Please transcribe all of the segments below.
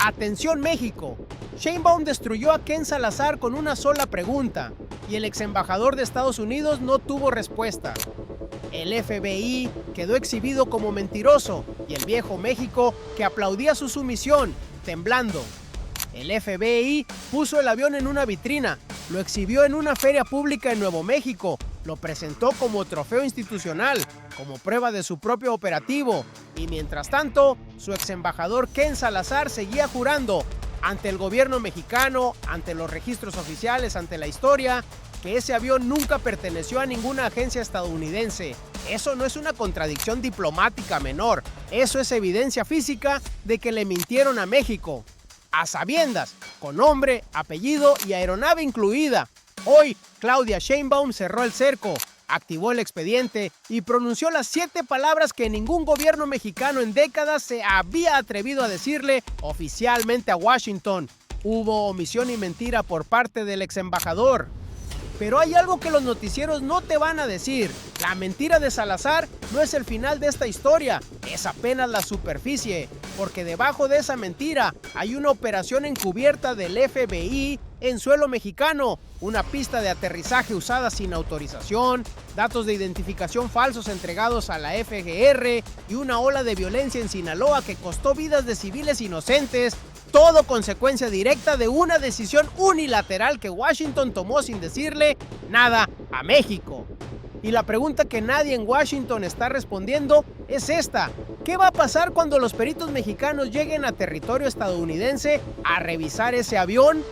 Atención México, Sheinbaum destruyó a Ken Salazar con una sola pregunta y el ex embajador de Estados Unidos no tuvo respuesta. El FBI quedó exhibido como mentiroso y el viejo México, que aplaudía su sumisión, temblando. El FBI puso el avión en una vitrina, lo exhibió en una feria pública en Nuevo México, lo presentó como trofeo institucional, como prueba de su propio operativo, y mientras tanto, su ex embajador Ken Salazar seguía jurando ante el gobierno mexicano, ante los registros oficiales, ante la historia, que ese avión nunca perteneció a ninguna agencia estadounidense. Eso no es una contradicción diplomática menor, eso es evidencia física de que le mintieron a México. A sabiendas, con nombre, apellido y aeronave incluida. Hoy, Claudia Sheinbaum cerró el cerco, activó el expediente y pronunció las 7 palabras que ningún gobierno mexicano en décadas se había atrevido a decirle oficialmente a Washington. Hubo omisión y mentira por parte del ex embajador. Pero hay algo que los noticieros no te van a decir. La mentira de Salazar no es el final de esta historia, es apenas la superficie, porque debajo de esa mentira hay una operación encubierta del FBI en suelo mexicano, una pista de aterrizaje usada sin autorización, datos de identificación falsos entregados a la FGR y una ola de violencia en Sinaloa que costó vidas de civiles inocentes. Todo consecuencia directa de una decisión unilateral que Washington tomó sin decirle nada a México. Y la pregunta que nadie en Washington está respondiendo es esta: ¿qué va a pasar cuando los peritos mexicanos lleguen a territorio estadounidense a revisar ese avión?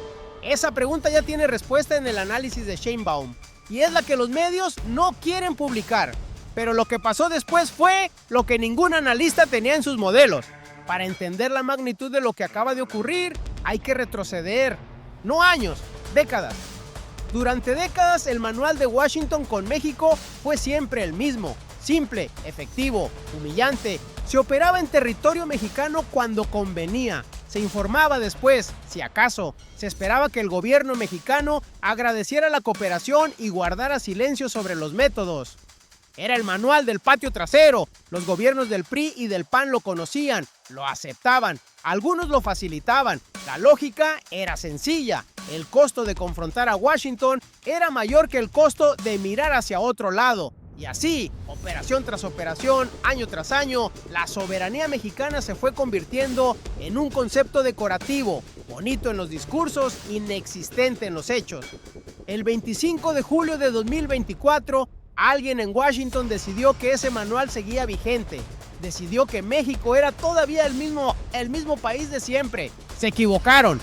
Esa pregunta ya tiene respuesta en el análisis de Sheinbaum, y es la que los medios no quieren publicar. Pero lo que pasó después fue lo que ningún analista tenía en sus modelos. Para entender la magnitud de lo que acaba de ocurrir, hay que retroceder, no años, décadas. Durante décadas, el manual de Washington con México fue siempre el mismo: simple, efectivo, humillante. Se operaba en territorio mexicano cuando convenía. Se informaba después, si acaso. Se esperaba que el gobierno mexicano agradeciera la cooperación y guardara silencio sobre los métodos. Era el manual del patio trasero. Los gobiernos del PRI y del PAN lo conocían, lo aceptaban, algunos lo facilitaban. La lógica era sencilla: el costo de confrontar a Washington era mayor que el costo de mirar hacia otro lado. Y así, operación tras operación, año tras año, la soberanía mexicana se fue convirtiendo en un concepto decorativo, bonito en los discursos, inexistente en los hechos. El 25 de julio de 2024, alguien en Washington decidió que ese manual seguía vigente. Decidió que México era todavía el mismo país de siempre. Se equivocaron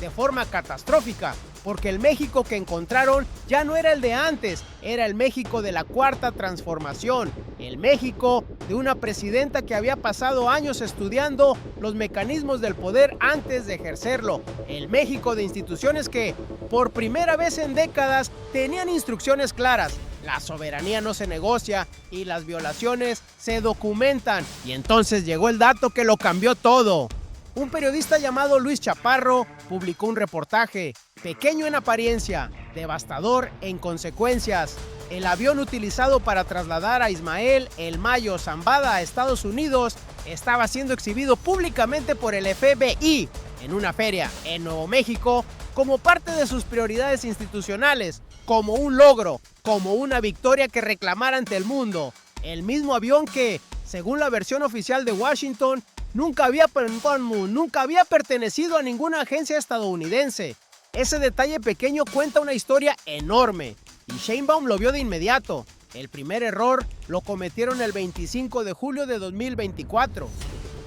de forma catastrófica, porque el México que encontraron ya no era el de antes, era el México de la Cuarta Transformación, el México de una presidenta que había pasado años estudiando los mecanismos del poder antes de ejercerlo, el México de instituciones que, por primera vez en décadas, tenían instrucciones claras. La soberanía no se negocia y las violaciones se documentan. Y entonces llegó el dato que lo cambió todo. Un periodista llamado Luis Chaparro publicó un reportaje, pequeño en apariencia, devastador en consecuencias. El avión utilizado para trasladar a Ismael El Mayo Zambada a Estados Unidos estaba siendo exhibido públicamente por el FBI en una feria en Nuevo México como parte de sus prioridades institucionales, como un logro, como una victoria que reclamar ante el mundo. El mismo avión que, según la versión oficial de Washington, nunca había pertenecido a ninguna agencia estadounidense. Ese detalle pequeño cuenta una historia enorme, y Sheinbaum lo vio de inmediato. El primer error lo cometieron el 25 de julio de 2024.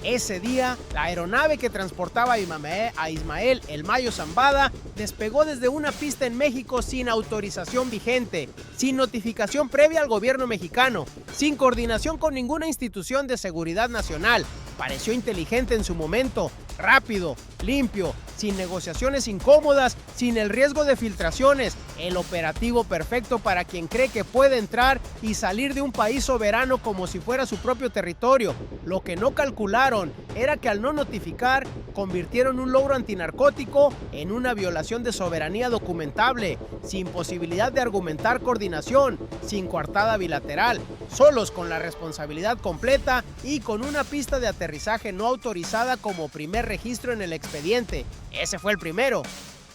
Ese día, la aeronave que transportaba a Ismael El Mayo Zambada despegó desde una pista en México sin autorización vigente, sin notificación previa al gobierno mexicano, sin coordinación con ninguna institución de seguridad nacional. Pareció inteligente en su momento, rápido, limpio, sin negociaciones incómodas, sin el riesgo de filtraciones. el operativo perfecto para quien cree que puede entrar y salir de un país soberano como si fuera su propio territorio. Lo que no calcularon era que al no notificar, convirtieron un logro antinarcótico en una violación de soberanía documentable, sin posibilidad de argumentar coordinación, sin coartada bilateral, solos con la responsabilidad completa y con una pista de aterrizaje no autorizada como primer registro en el expediente. Ese fue el primero.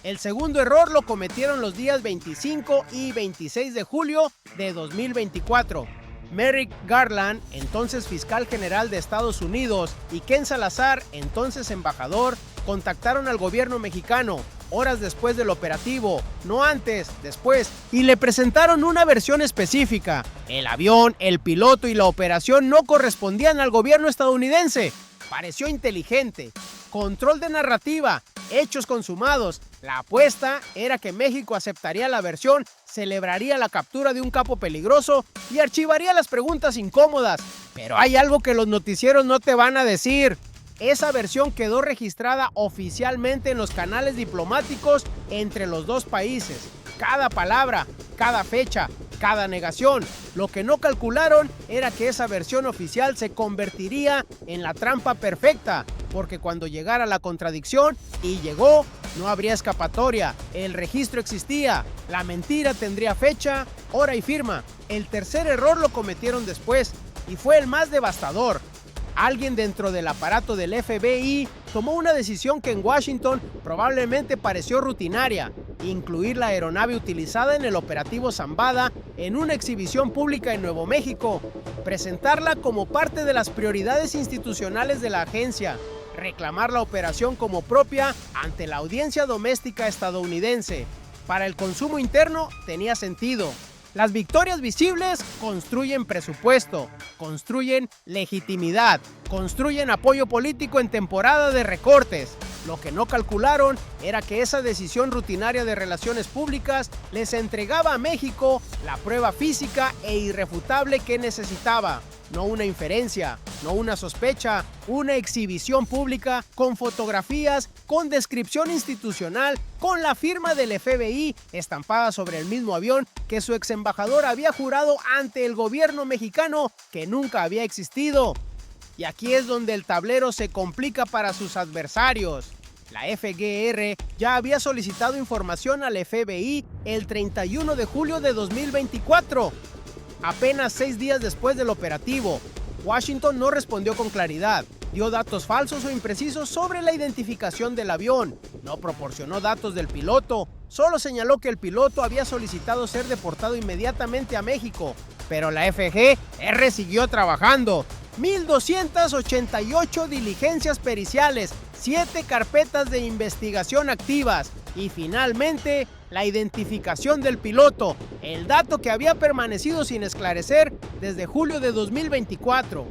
El segundo error lo cometieron los días 25 y 26 de julio de 2024. Merrick Garland, entonces fiscal general de Estados Unidos, y Ken Salazar, entonces embajador, contactaron al gobierno mexicano horas después del operativo, no antes, después, y le presentaron una versión específica. El avión, el piloto y la operación no correspondían al gobierno estadounidense. Pareció inteligente. Control de narrativa, hechos consumados. La apuesta era que México aceptaría la versión, celebraría la captura de un capo peligroso y archivaría las preguntas incómodas. Pero hay algo que los noticieros no te van a decir. Esa versión quedó registrada oficialmente en los canales diplomáticos entre los dos países. Cada palabra, cada fecha, cada negación. Lo que no calcularon era que esa versión oficial se convertiría en la trampa perfecta, porque cuando llegara la contradicción, y llegó, no habría escapatoria. El registro existía, la mentira tendría fecha, hora y firma. El tercer error lo cometieron después, y fue el más devastador. Alguien dentro del aparato del FBI tomó una decisión que en Washington probablemente pareció rutinaria: incluir la aeronave utilizada en el operativo Zambada en una exhibición pública en Nuevo México, presentarla como parte de las prioridades institucionales de la agencia, reclamar la operación como propia ante la audiencia doméstica estadounidense. Para el consumo interno tenía sentido. Las victorias visibles construyen presupuesto, construyen legitimidad, construyen apoyo político en temporada de recortes. Lo que no calcularon era que esa decisión rutinaria de relaciones públicas les entregaba a México la prueba física e irrefutable que necesitaba. No una inferencia, no una sospecha, una exhibición pública con fotografías, con descripción institucional, con la firma del FBI estampada sobre el mismo avión que su ex embajador había jurado ante el gobierno mexicano que nunca había existido. Y aquí es donde el tablero se complica para sus adversarios. La FGR ya había solicitado información al FBI el 31 de julio de 2024. Apenas 6 días después del operativo, Washington no respondió con claridad, dio datos falsos o imprecisos sobre la identificación del avión, no proporcionó datos del piloto, solo señaló que el piloto había solicitado ser deportado inmediatamente a México, pero la FGR siguió trabajando. 1,288 diligencias periciales, 7 carpetas de investigación activas y finalmente la identificación del piloto, el dato que había permanecido sin esclarecer desde julio de 2024.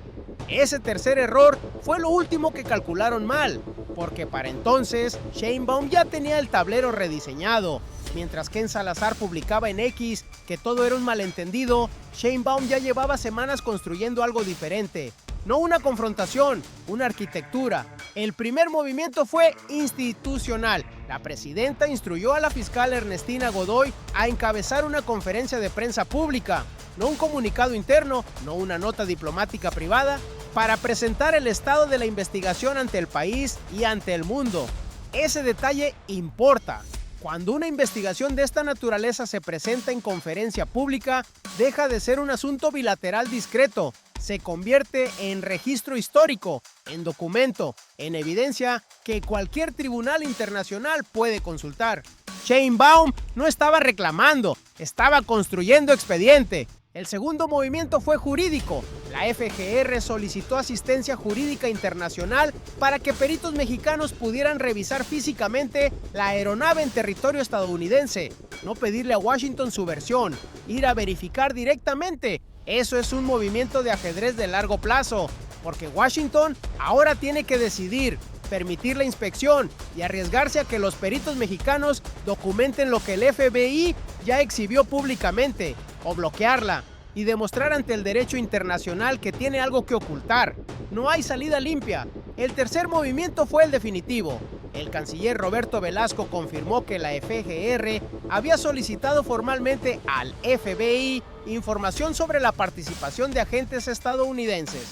Ese tercer error fue lo último que calcularon mal, porque para entonces Sheinbaum ya tenía el tablero rediseñado. Mientras Ken Salazar publicaba en X que todo era un malentendido, Sheinbaum ya llevaba semanas construyendo algo diferente. No una confrontación, una arquitectura. El primer movimiento fue institucional. La presidenta instruyó a la fiscal Ernestina Godoy a encabezar una conferencia de prensa pública, no un comunicado interno, no una nota diplomática privada, para presentar el estado de la investigación ante el país y ante el mundo. Ese detalle importa. Cuando una investigación de esta naturaleza se presenta en conferencia pública, deja de ser un asunto bilateral discreto, se convierte en registro histórico, en documento, en evidencia que cualquier tribunal internacional puede consultar. Sheinbaum no estaba reclamando, estaba construyendo expediente. El segundo movimiento fue jurídico. La FGR solicitó asistencia jurídica internacional para que peritos mexicanos pudieran revisar físicamente la aeronave en territorio estadounidense, no pedirle a Washington su versión, ir a verificar directamente. Eso es un movimiento de ajedrez de largo plazo, porque Washington ahora tiene que decidir, permitir la inspección y arriesgarse a que los peritos mexicanos documenten lo que el FBI ya exhibió públicamente, o bloquearla y demostrar ante el derecho internacional que tiene algo que ocultar. No hay salida limpia. El tercer movimiento fue el definitivo. el canciller Roberto Velasco confirmó que la FGR había solicitado formalmente al FBI información sobre la participación de agentes estadounidenses,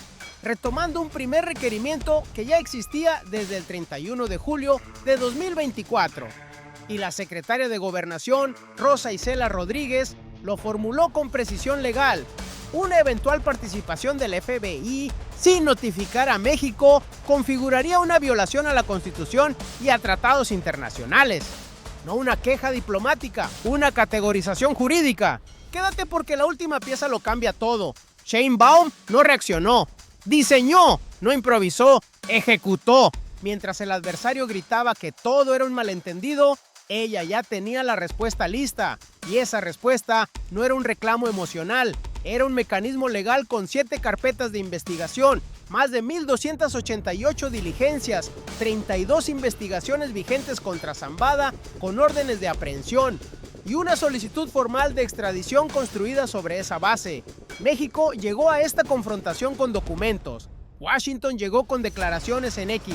retomando un primer requerimiento que ya existía desde el 31 de julio de 2024. Y la secretaria de Gobernación, Rosa Isela Rodríguez, lo formuló con precisión legal: una eventual participación del FBI sin notificar a México configuraría una violación a la Constitución y a tratados internacionales. No una queja diplomática, una categorización jurídica. Quédate porque la última pieza lo cambia todo. Sheinbaum no reaccionó, diseñó, no improvisó, ejecutó. Mientras el adversario gritaba que todo era un malentendido, ella ya tenía la respuesta lista. Y esa respuesta no era un reclamo emocional, era un mecanismo legal con 7 carpetas de investigación, más de 1,288 diligencias, 32 investigaciones vigentes contra Zambada con órdenes de aprehensión y una solicitud formal de extradición construida sobre esa base. México llegó a esta confrontación con documentos. Washington llegó con declaraciones en X.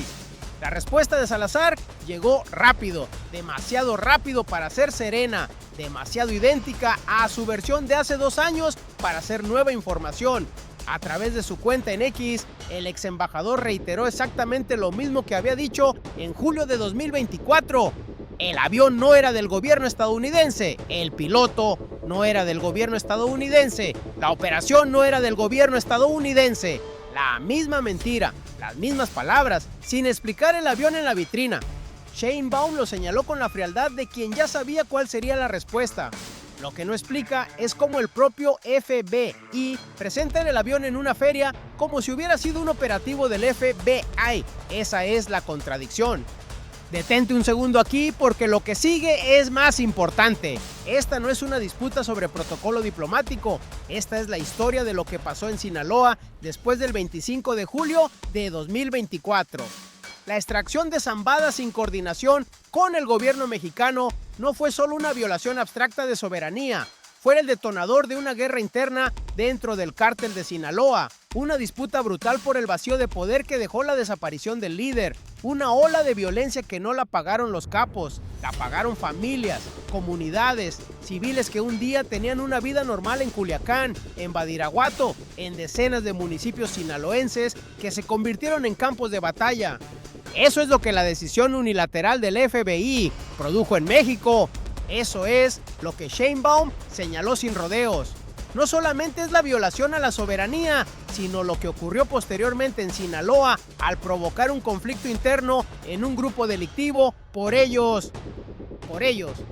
La respuesta de Salazar llegó rápido, demasiado rápido para ser serena, demasiado idéntica a su versión de hace 2 años para ser nueva información. A través de su cuenta en X, el ex embajador reiteró exactamente lo mismo que había dicho en julio de 2024. El avión no era del gobierno estadounidense, el piloto no era del gobierno estadounidense, la operación no era del gobierno estadounidense. La misma mentira, las mismas palabras, sin explicar el avión en la vitrina. Sheinbaum lo señaló con la frialdad de quien ya sabía cuál sería la respuesta. Lo que no explica es cómo el propio FBI presenta el avión en una feria como si hubiera sido un operativo del FBI. Esa es la contradicción. Detente un segundo aquí porque lo que sigue es más importante. Esta no es una disputa sobre protocolo diplomático, esta es la historia de lo que pasó en Sinaloa después del 25 de julio de 2024. La extracción de Zambada sin coordinación con el gobierno mexicano no fue solo una violación abstracta de soberanía, fue el detonador de una guerra interna dentro del cártel de Sinaloa, una disputa brutal por el vacío de poder que dejó la desaparición del líder, una ola de violencia que no la pagaron los capos, la pagaron familias, comunidades, civiles que un día tenían una vida normal en Culiacán, en Badiraguato, en decenas de municipios sinaloenses que se convirtieron en campos de batalla. Eso es lo que la decisión unilateral del FBI produjo en México. Eso es lo que Sheinbaum señaló sin rodeos. No solamente es la violación a la soberanía, sino lo que ocurrió posteriormente en Sinaloa al provocar un conflicto interno en un grupo delictivo por ellos,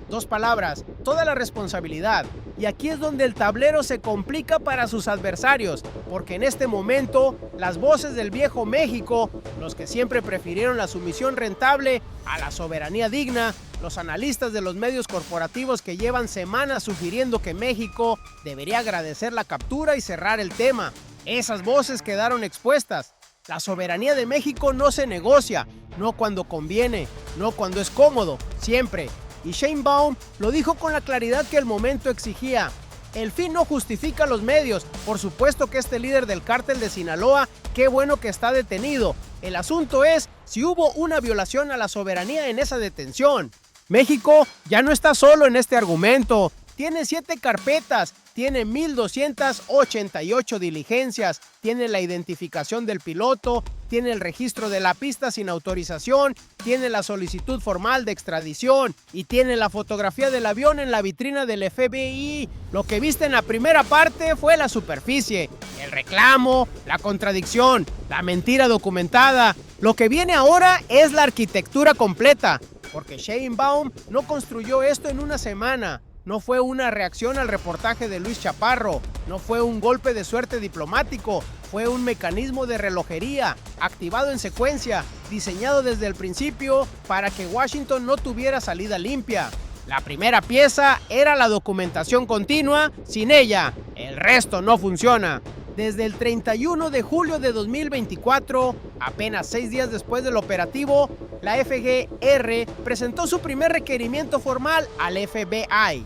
2 palabras, toda la responsabilidad. Y aquí es donde el tablero se complica para sus adversarios, porque en este momento las voces del viejo México, los que siempre prefirieron la sumisión rentable a la soberanía digna, los analistas de los medios corporativos que llevan semanas sugiriendo que México debería agradecer la captura y cerrar el tema, esas voces quedaron expuestas. La soberanía de México no se negocia, no cuando conviene, no cuando es cómodo, siempre. Y Sheinbaum lo dijo con la claridad que el momento exigía. El fin no justifica los medios. Por supuesto que este líder del cártel de Sinaloa, qué bueno que está detenido. El asunto es si hubo una violación a la soberanía en esa detención. México ya no está solo en este argumento. Tiene 7 carpetas, tiene 1,288 diligencias, tiene la identificación del piloto, tiene el registro de la pista sin autorización, tiene la solicitud formal de extradición y tiene la fotografía del avión en la vitrina del FBI. Lo que viste en la primera parte fue la superficie, el reclamo, la contradicción, la mentira documentada. Lo que viene ahora es la arquitectura completa, porque Sheinbaum no construyó esto en una semana. No fue una reacción al reportaje de Luis Chaparro, no fue un golpe de suerte diplomático, fue un mecanismo de relojería, activado en secuencia, diseñado desde el principio para que Washington no tuviera salida limpia. La primera pieza era la documentación continua, sin ella, el resto no funciona. Desde el 31 de julio de 2024, apenas 6 días después del operativo, la FGR presentó su primer requerimiento formal al FBI.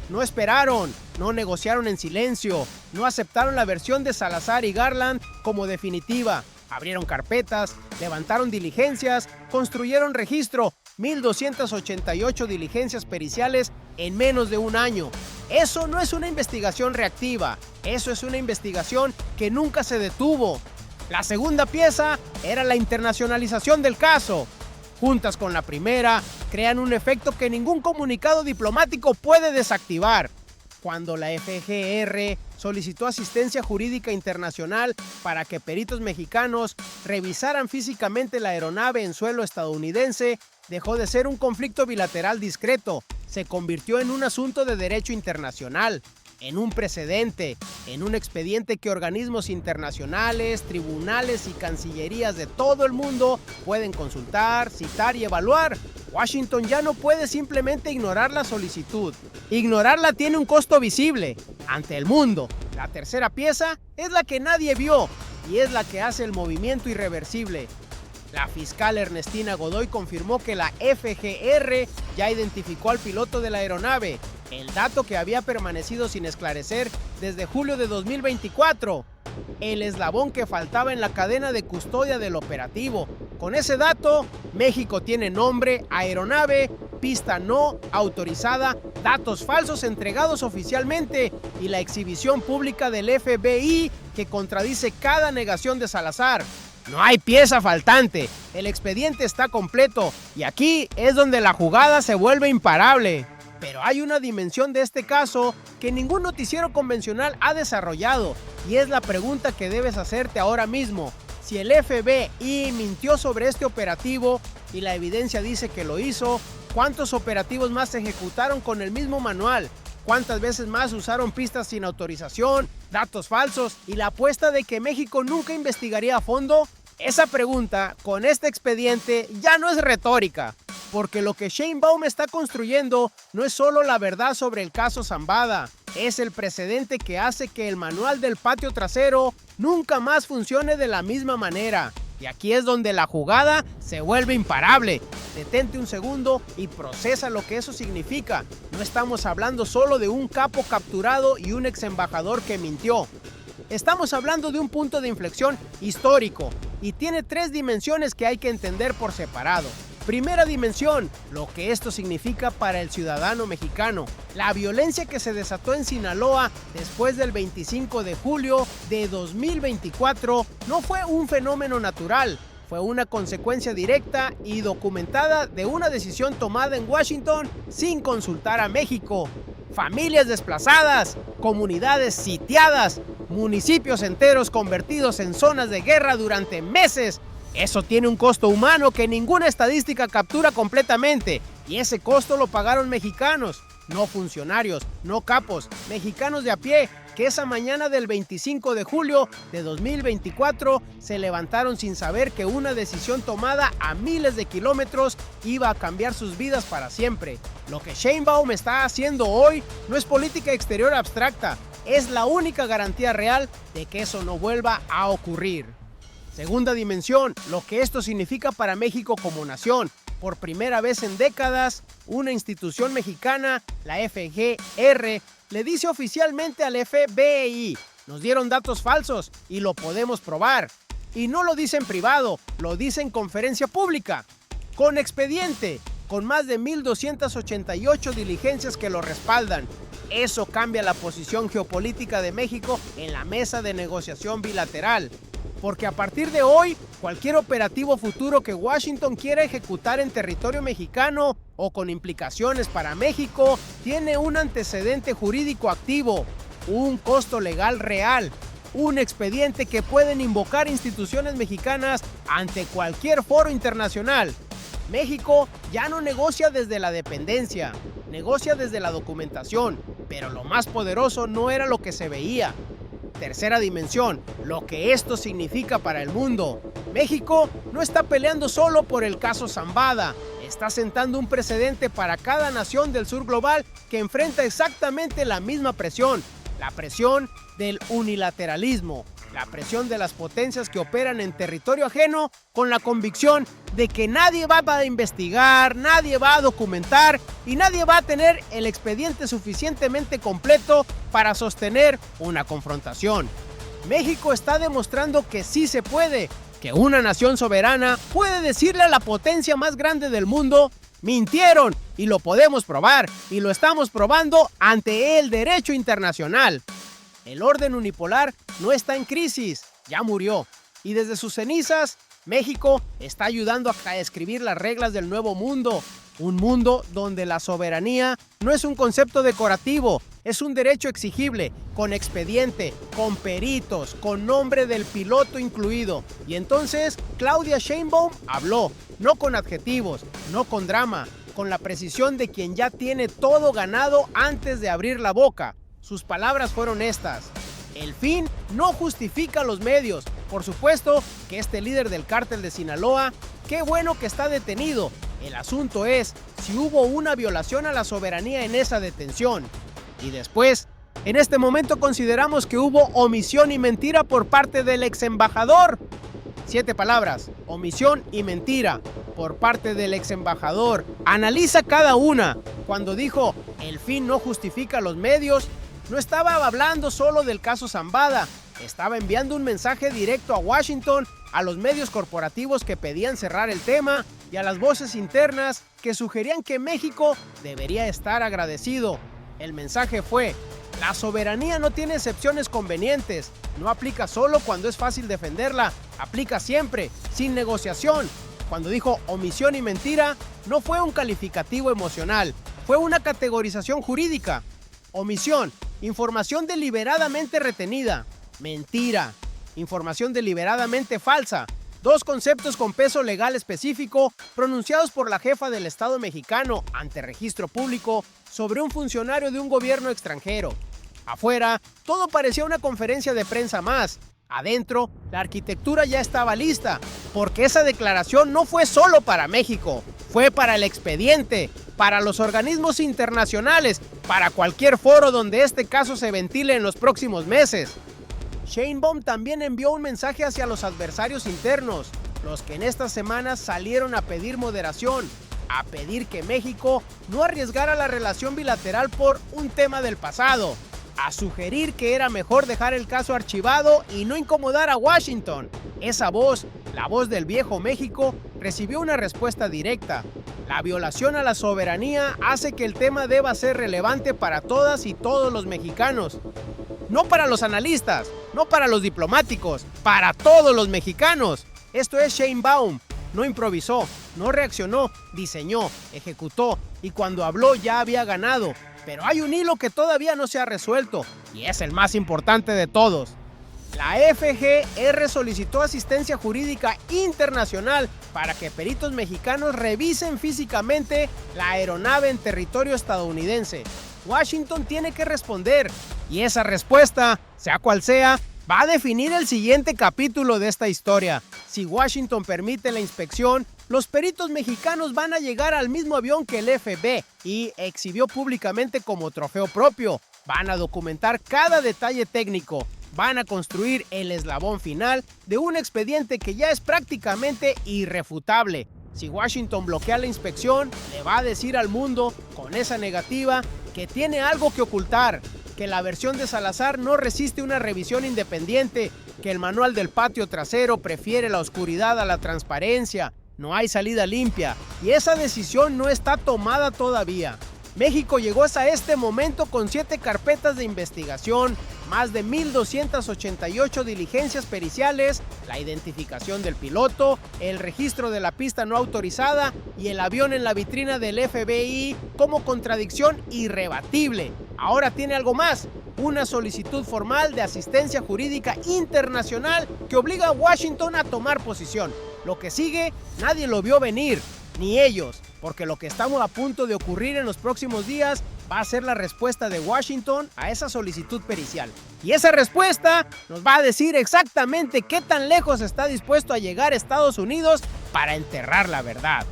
No esperaron, no negociaron en silencio, no aceptaron la versión de Salazar y Garland como definitiva. Abrieron carpetas, levantaron diligencias, construyeron registro, 1,288 diligencias periciales en menos de un año. Eso no es una investigación reactiva, eso es una investigación que nunca se detuvo. La segunda pieza era la internacionalización del caso. Juntas con la primera, crean un efecto que ningún comunicado diplomático puede desactivar. Cuando la FGR solicitó asistencia jurídica internacional para que peritos mexicanos revisaran físicamente la aeronave en suelo estadounidense, dejó de ser un conflicto bilateral discreto, se convirtió en un asunto de derecho internacional, en un precedente, en un expediente que organismos internacionales, tribunales y cancillerías de todo el mundo pueden consultar, citar y evaluar. Washington ya no puede simplemente ignorar la solicitud. Ignorarla tiene un costo visible ante el mundo. La tercera pieza es la que nadie vio y es la que hace el movimiento irreversible. La fiscal Ernestina Godoy confirmó que la FGR ya identificó al piloto de la aeronave, el dato que había permanecido sin esclarecer desde julio de 2024. El eslabón que faltaba en la cadena de custodia del operativo. Con ese dato, México tiene nombre, aeronave, pista no autorizada, datos falsos entregados oficialmente y la exhibición pública del FBI que contradice cada negación de Salazar. No hay pieza faltante, el expediente está completo y aquí es donde la jugada se vuelve imparable. Pero hay una dimensión de este caso que ningún noticiero convencional ha desarrollado y es la pregunta que debes hacerte ahora mismo. Si el FBI mintió sobre este operativo y la evidencia dice que lo hizo, ¿cuántos operativos más se ejecutaron con el mismo manual? ¿Cuántas veces más usaron pistas sin autorización, datos falsos y la apuesta de que México nunca investigaría a fondo? Esa pregunta con este expediente ya no es retórica, porque lo que Sheinbaum está construyendo no es solo la verdad sobre el caso Zambada, es el precedente que hace que el manual del patio trasero nunca más funcione de la misma manera. Y aquí es donde la jugada se vuelve imparable. Detente un segundo y procesa lo que eso significa. No estamos hablando solo de un capo capturado y un ex embajador que mintió. Estamos hablando de un punto de inflexión histórico y tiene tres dimensiones que hay que entender por separado. Primera dimensión, lo que esto significa para el ciudadano mexicano. La violencia que se desató en Sinaloa después del 25 de julio de 2024 no fue un fenómeno natural, fue una consecuencia directa y documentada de una decisión tomada en Washington sin consultar a México. Familias desplazadas, comunidades sitiadas, municipios enteros convertidos en zonas de guerra durante meses. Eso tiene un costo humano que ninguna estadística captura completamente, y ese costo lo pagaron mexicanos, no funcionarios, no capos, mexicanos de a pie, que esa mañana del 25 de julio de 2024 se levantaron sin saber que una decisión tomada a miles de kilómetros iba a cambiar sus vidas para siempre. Lo que Sheinbaum está haciendo hoy no es política exterior abstracta, es la única garantía real de que eso no vuelva a ocurrir. Segunda dimensión, lo que esto significa para México como nación. Por primera vez en décadas, una institución mexicana, la FGR, le dice oficialmente al FBI, nos dieron datos falsos y lo podemos probar. Y no lo dice en privado, lo dice en conferencia pública, con expediente, con más de 1,288 diligencias que lo respaldan. Eso cambia la posición geopolítica de México en la mesa de negociación bilateral. Porque a partir de hoy, cualquier operativo futuro que Washington quiera ejecutar en territorio mexicano o con implicaciones para México, tiene un antecedente jurídico activo, un costo legal real, un expediente que pueden invocar instituciones mexicanas ante cualquier foro internacional. México ya no negocia desde la dependencia, negocia desde la documentación, pero lo más poderoso no era lo que se veía. Tercera dimensión, lo que esto significa para el mundo. México no está peleando solo por el caso Zambada, está sentando un precedente para cada nación del sur global que enfrenta exactamente la misma presión, la presión del unilateralismo, la presión de las potencias que operan en territorio ajeno con la convicción de que nadie va a investigar, nadie va a documentar y nadie va a tener el expediente suficientemente completo para sostener una confrontación. México está demostrando que sí se puede, que una nación soberana puede decirle a la potencia más grande del mundo: mintieron, y lo podemos probar, y lo estamos probando ante el derecho internacional. El orden unipolar no está en crisis, ya murió, y desde sus cenizas, México está ayudando a escribir las reglas del nuevo mundo. Un mundo donde la soberanía no es un concepto decorativo, es un derecho exigible, con expediente, con peritos, con nombre del piloto incluido. Y entonces Claudia Sheinbaum habló, no con adjetivos, no con drama, con la precisión de quien ya tiene todo ganado antes de abrir la boca. Sus palabras fueron estas: el fin no justifica los medios. Por supuesto que este líder del cártel de Sinaloa, qué bueno que está detenido. El asunto es si hubo una violación a la soberanía en esa detención. Y después, en este momento consideramos que hubo omisión y mentira por parte del ex embajador. 7 palabras: omisión y mentira por parte del ex embajador. Analiza cada una. Cuando dijo el fin no justifica los medios, no estaba hablando solo del caso Zambada, estaba enviando un mensaje directo a Washington, a los medios corporativos que pedían cerrar el tema y a las voces internas que sugerían que México debería estar agradecido. El mensaje fue: la soberanía no tiene excepciones convenientes, no aplica solo cuando es fácil defenderla, aplica siempre, sin negociación. Cuando dijo omisión y mentira, no fue un calificativo emocional, fue una categorización jurídica. Omisión: información deliberadamente retenida. Mentira: información deliberadamente falsa. 2 conceptos con peso legal específico pronunciados por la jefa del Estado mexicano ante registro público sobre un funcionario de un gobierno extranjero. Afuera, todo parecía una conferencia de prensa más. Adentro, la arquitectura ya estaba lista, porque esa declaración no fue solo para México, fue para el expediente, para los organismos internacionales, para cualquier foro donde este caso se ventile en los próximos meses. Sheinbaum también envió un mensaje hacia los adversarios internos, los que en estas semanas salieron a pedir moderación, a pedir que México no arriesgara la relación bilateral por un tema del pasado, a sugerir que era mejor dejar el caso archivado y no incomodar a Washington. Esa voz, la voz del viejo México, recibió una respuesta directa. La violación a la soberanía hace que el tema deba ser relevante para todas y todos los mexicanos. No para los analistas, no para los diplomáticos, para todos los mexicanos. Esto es Sheinbaum. No improvisó, no reaccionó, diseñó, ejecutó, y cuando habló ya había ganado. Pero hay un hilo que todavía no se ha resuelto, y es el más importante de todos. La FGR solicitó asistencia jurídica internacional para que peritos mexicanos revisen físicamente la aeronave en territorio estadounidense. Washington tiene que responder, y esa respuesta, sea cual sea, va a definir el siguiente capítulo de esta historia. Si Washington permite la inspección, los peritos mexicanos van a llegar al mismo avión que el FBI y exhibió públicamente como trofeo propio. Van a documentar cada detalle técnico. Van a construir el eslabón final de un expediente que ya es prácticamente irrefutable. Si Washington bloquea la inspección, le va a decir al mundo, con esa negativa, que tiene algo que ocultar, que la versión de Salazar no resiste una revisión independiente, que el manual del patio trasero prefiere la oscuridad a la transparencia. No hay salida limpia, y esa decisión no está tomada todavía. México llegó hasta este momento con 7 carpetas de investigación, más de 1,288 diligencias periciales, la identificación del piloto, el registro de la pista no autorizada y el avión en la vitrina del FBI como contradicción irrebatible. Ahora tiene algo más, una solicitud formal de asistencia jurídica internacional que obliga a Washington a tomar posición. Lo que sigue, nadie lo vio venir, ni ellos, porque lo que estamos a punto de ocurrir en los próximos días va a ser la respuesta de Washington a esa solicitud pericial. Y esa respuesta nos va a decir exactamente qué tan lejos está dispuesto a llegar Estados Unidos para enterrar la verdad.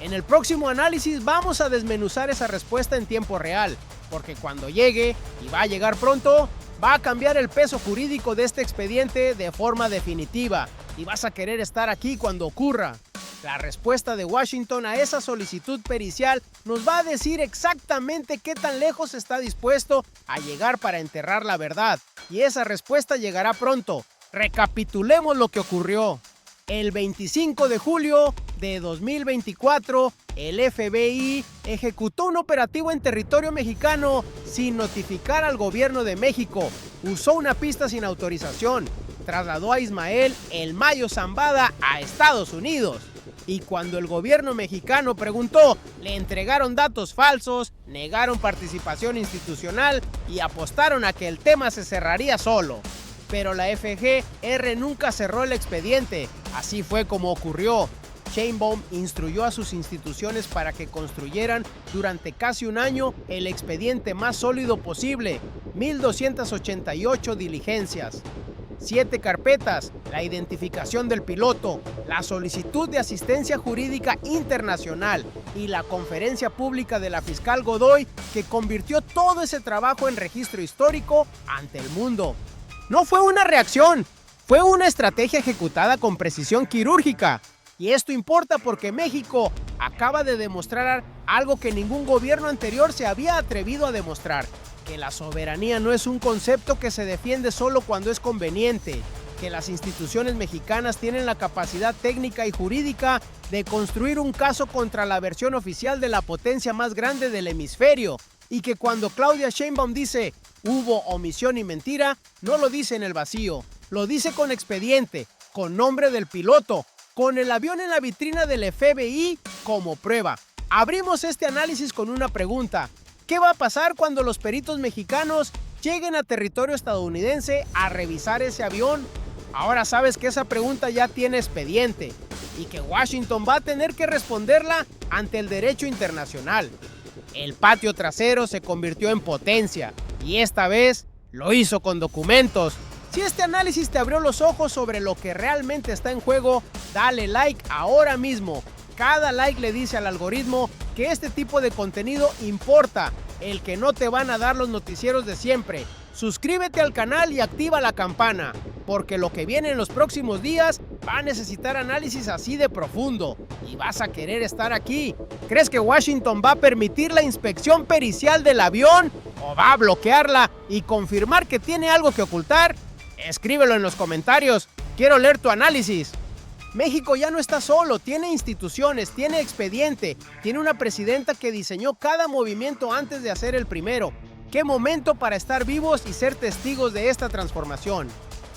En el próximo análisis vamos a desmenuzar esa respuesta en tiempo real, porque cuando llegue, y va a llegar pronto, va a cambiar el peso jurídico de este expediente de forma definitiva, y vas a querer estar aquí cuando ocurra. La respuesta de Washington a esa solicitud pericial nos va a decir exactamente qué tan lejos está dispuesto a llegar para enterrar la verdad, y esa respuesta llegará pronto. Recapitulemos lo que ocurrió. El 25 de julio de 2024, el FBI ejecutó un operativo en territorio mexicano sin notificar al gobierno de México. Usó una pista sin autorización. Trasladó a Ismael El Mayo Zambada a Estados Unidos. Y cuando el gobierno mexicano preguntó, le entregaron datos falsos, negaron participación institucional y apostaron a que el tema se cerraría solo. Pero la FGR nunca cerró el expediente. Así fue como ocurrió. Sheinbaum instruyó a sus instituciones para que construyeran durante casi un año el expediente más sólido posible, 1,288 diligencias. 7 carpetas, la identificación del piloto, la solicitud de asistencia jurídica internacional y la conferencia pública de la fiscal Godoy, que convirtió todo ese trabajo en registro histórico ante el mundo. No fue una reacción, fue una estrategia ejecutada con precisión quirúrgica. Y esto importa porque México acaba de demostrar algo que ningún gobierno anterior se había atrevido a demostrar: que la soberanía no es un concepto que se defiende solo cuando es conveniente, que las instituciones mexicanas tienen la capacidad técnica y jurídica de construir un caso contra la versión oficial de la potencia más grande del hemisferio, y que cuando Claudia Sheinbaum dice hubo omisión y mentira, no lo dice en el vacío, lo dice con expediente, con nombre del piloto, con el avión en la vitrina del FBI como prueba. Abrimos este análisis con una pregunta: ¿qué va a pasar cuando los peritos mexicanos lleguen a territorio estadounidense a revisar ese avión? Ahora sabes que esa pregunta ya tiene expediente y que Washington va a tener que responderla ante el derecho internacional. El patio trasero se convirtió en potencia y esta vez lo hizo con documentos. Si este análisis te abrió los ojos sobre lo que realmente está en juego, dale like ahora mismo. Cada like le dice al algoritmo que este tipo de contenido importa, el que no te van a dar los noticieros de siempre. Suscríbete al canal y activa la campana, porque lo que viene en los próximos días va a necesitar análisis así de profundo y vas a querer estar aquí. ¿Crees que Washington va a permitir la inspección pericial del avión o va a bloquearla y confirmar que tiene algo que ocultar? Escríbelo en los comentarios, quiero leer tu análisis. México ya no está solo, tiene instituciones, tiene expediente, tiene una presidenta que diseñó cada movimiento antes de hacer el primero. ¡Qué momento para estar vivos y ser testigos de esta transformación!